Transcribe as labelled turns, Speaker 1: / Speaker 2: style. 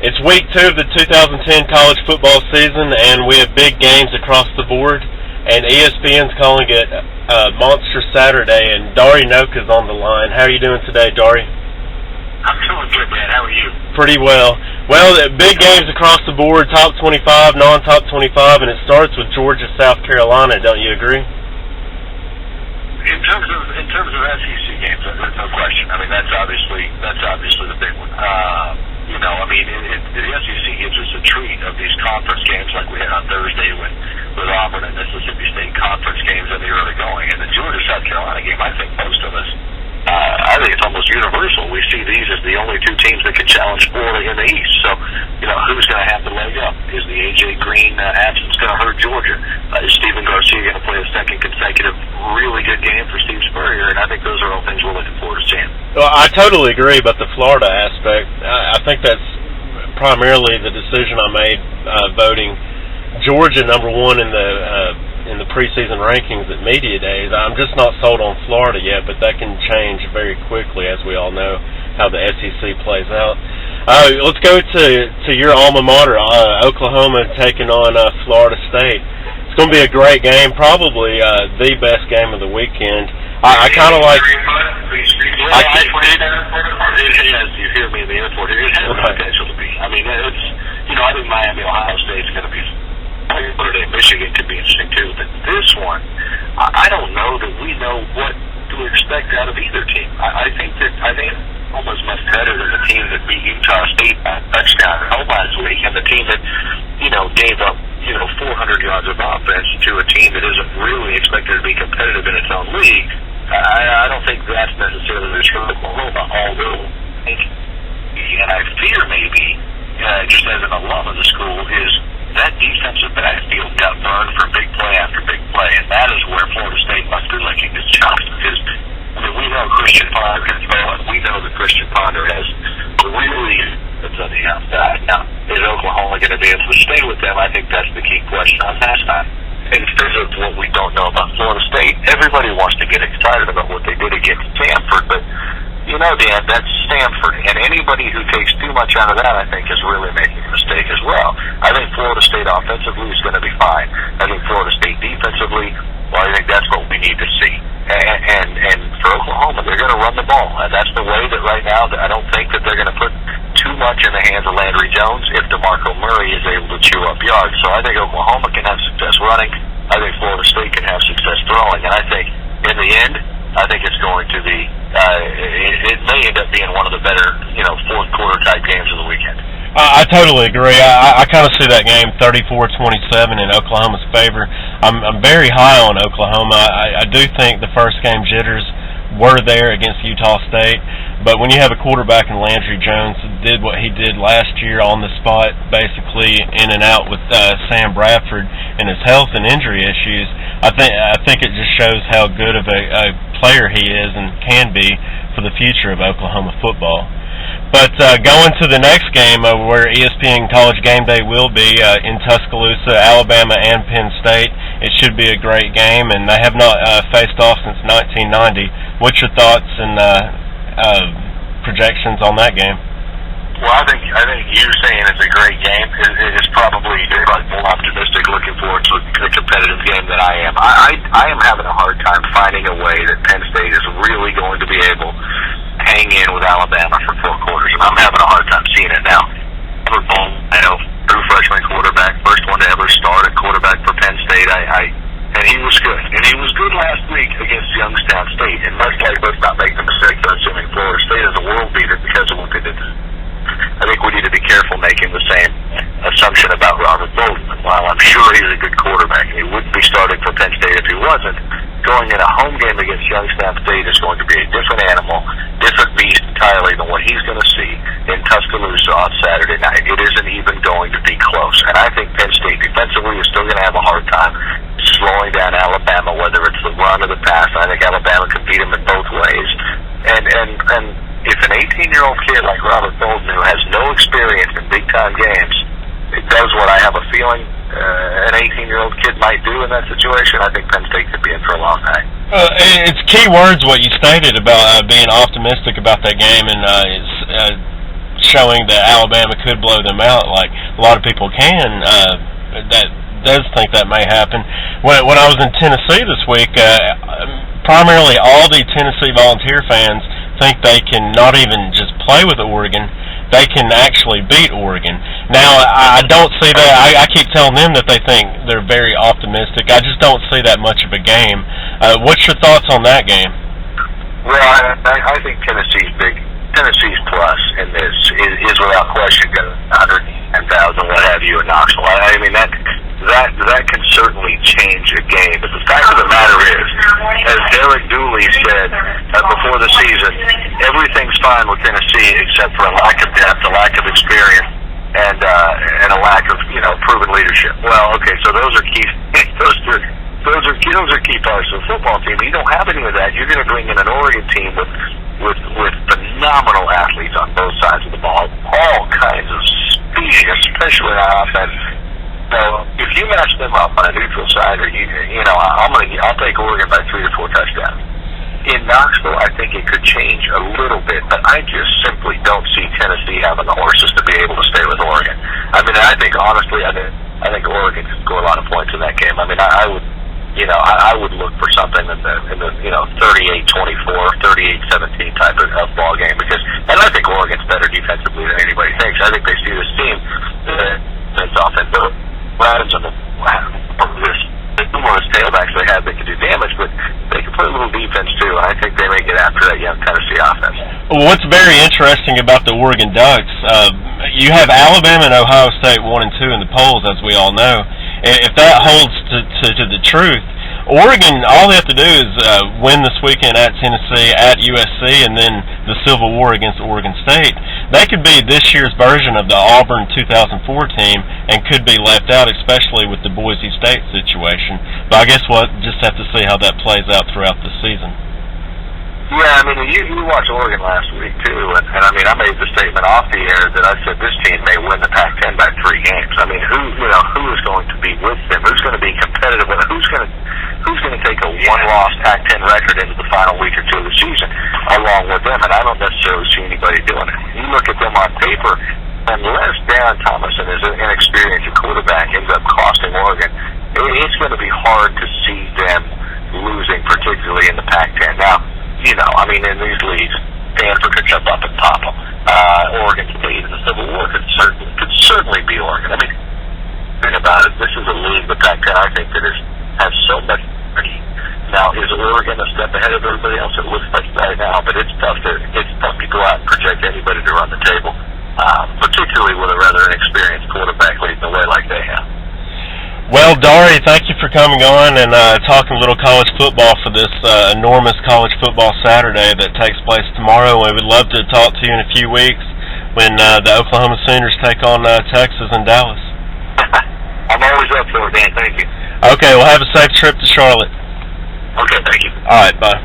Speaker 1: It's week 2 of the 2010 college football season, and we have big games across the board. And ESPN's calling it Monster Saturday, and Dari Nowkhah is on the line. How are you doing today, Dari?
Speaker 2: I'm doing good, man. How are you?
Speaker 1: Pretty well. Well, big games across the board, top 25, non-top 25, and it starts with Georgia, South Carolina. Don't you agree?
Speaker 2: In terms of SEC games, there's no question. I mean, that's obviously the big one. The SEC gives us a treat of these conference games like we had on Thursday with Auburn and Mississippi State conference games in the early going. And the Georgia-South Carolina game, I think most of us, I think it's almost universal. We see these as the only two teams that can challenge Florida in the East. So, who's going to have the leg up? Is the A.J. Green absence going to hurt Georgia? Is Stephen Garcia going to play a second consecutive really good game for Steve Spurrier? And I think those are all things we're looking forward to seeing.
Speaker 1: Well, I totally agree about the Florida aspect. I think that's primarily the decision I made voting Georgia number 1 in the preseason rankings at media days. I'm just not sold on Florida yet, but that can change very quickly, as we all know how the SEC plays out. Let's go to your alma mater, Oklahoma taking on Florida State. It's going to be a great game, probably the best game of the weekend. I kind of like.
Speaker 2: Yes, you hear me in the airport. It has the potential to be. I mean, it's. I think Miami, Ohio State's going to be. Michigan could be interesting too, but this one, I don't know that we know what to expect out of either team. I think almost much better than the team that beat Utah State by a touchdown last week, and the team that gave up 400 yards of offense to a team that isn't really expected to be competitive in its own league. I don't think that's necessarily the truth of Oklahoma, although and I fear maybe just as an alum of the school is that defensive backfield got burned for big play after big play, and that is where Florida State must be licking its chops. Because we know Christian Ponder can throw it. We know that Christian Ponder has really it's on the outside. Now, is Oklahoma going to be able to stay with them? I think that's the key question on that side. In terms of what we don't know about Florida State, everybody wants to get excited about what they did against Stanford, but Dan, that's Stanford, and anybody who takes too much out of that, I think, is really making a mistake as well. I think Florida State offensively is going to be fine. I think Florida State defensively, I think that's what we need to see. And for Oklahoma, they're going to run the ball. And that's the way that right now, I don't think that they're going to put too much in the hands of Landry Jones if DeMarco Murray is able to chew up yards. So I think Oklahoma can have success running. I think Florida State can have success throwing. And I think, in the end, I think it's going to be, it may end up being one of the better, fourth quarter type games of the weekend.
Speaker 1: I totally agree. I kind of see that game 34-27 in Oklahoma's favor. I'm very high on Oklahoma. I do think the first game jitters were there against Utah State, but when you have a quarterback in Landry Jones who did what he did last year on the spot, basically in and out with Sam Bradford and his health and injury issues, I think it just shows how good of a player he is and can be for the future of Oklahoma football. But going to the next game where ESPN College Game Day will be in Tuscaloosa, Alabama and Penn State. It should be a great game, and they have not faced off since 1990. What's your thoughts and projections on that game?
Speaker 2: Well, I think you saying it's a great game is probably more optimistic looking forward to a competitive game than I am. I am having a hard time finding a way that Penn State is really going to be able to hang in with Alabama for 4 quarters. I'm having a hard time seeing it now. True freshman quarterback, first one to ever start at quarterback for Penn State. And he was good. And he was good last week against Youngstown State. And much like, let's not make the mistake of assuming Florida State is a world beater because of what they did. I think we need to be careful making the same assumption about Robert Bolden. While I'm sure he's a good quarterback, and he wouldn't be starting for Penn State if he wasn't, going in a home game against Youngstown State is going to be a different animal, different beast entirely than what he's going to see in Tuscaloosa on Saturday night. It isn't even going to be close. And I think Penn State defensively is still going to have a hard time slowing down Alabama, whether it's the run or the pass. I think Alabama can beat them in both ways. And if an 18-year-old kid like Robert Bolden, who has no experience in big-time games, it does what I have a feeling an 18-year-old kid might do in that situation, I think Penn State could be in for a long night.
Speaker 1: It's key words what you stated about being optimistic about that game, and it's showing that Alabama could blow them out, like a lot of people can. That does think that may happen. When I was in Tennessee this week, primarily all the Tennessee Volunteer fans think they can not even just play with Oregon, they can actually beat Oregon. Now, I don't see that. I keep telling them that they think they're very optimistic. I just don't see that much of a game. What's your thoughts on that game?
Speaker 2: Well, I think Tennessee's plus in this is without question 110,000, what have you, in Knoxville. I mean, that can certainly change a game. But the fact of the matter is, as Derek Dooley said before the season, everything's fine with Tennessee except for a lack of depth, a lack of experience, and a lack of proven leadership. Well, okay, so those are key. Those are key parts of the football team. You don't have any of that. You're going to bring in an Oregon team with phenomenal athletes on both sides of the ball, all kinds of speed, especially on offense. So if you match them up on a neutral side, or I'll take Oregon by 3 or 4 touchdowns. In Knoxville, I think it could change a little bit, but I just simply don't see Tennessee having the horses to be able to stay with Oregon. I mean, I think honestly, I think Oregon could score a lot of points in that game. I mean, I would look for something in the 38-24, 38-17 type of ball game, and I think Oregon's better defensively than anybody thinks. I think they see this team that's offensive. Some of those tailbacks they have, they can do damage, but they can play a little defense too. And I think they may get after that young Tennessee offense.
Speaker 1: Well, what's very interesting about the Oregon Ducks, you have Alabama and Ohio State 1 and 2 in the polls, as we all know. If that holds to the truth, Oregon, all they have to do is win this weekend at Tennessee, at USC, and then the Civil War against Oregon State. They could be this year's version of the Auburn 2004 team and could be left out, especially with the Boise State situation. But I guess we'll just have to see how that plays out throughout the season.
Speaker 2: Yeah, I mean, you watched Oregon last week, too, and I mean, I made the statement off the air that I said this team may win the Pac-10 by 3 games. I mean, who is going to be with them? Who's going to be competitive with them? Who's going to take a one-loss Pac-10 record into the final week or 2 of the season along with them? And I don't necessarily see anybody doing it. You look at them on paper, unless Darren Thomason is an inexperienced quarterback, ends up costing Oregon, it's going to be hard to see them losing, particularly in the Pac-10. Now, I mean, in these leagues, Stanford could jump up and pop them. Oregon State in the Civil War could certainly be Oregon. I mean, think about it. This is a league, the Pac-10, I think, that has so much energy. Now, is Oregon a step ahead of everybody else? It looks like right now, but it's tough to go out and project anybody to run the table, particularly with a rather inexperienced quarterback leading the way like they have.
Speaker 1: Well, Dari, thank you for coming on and talking a little college football for this enormous college football Saturday that takes place tomorrow. We would love to talk to you in a few weeks when the Oklahoma Sooners take on Texas and Dallas.
Speaker 2: I'm always up for it, Dan. Thank you.
Speaker 1: Okay, well, have a safe trip to Charlotte.
Speaker 2: Okay, thank you.
Speaker 1: All right, bye.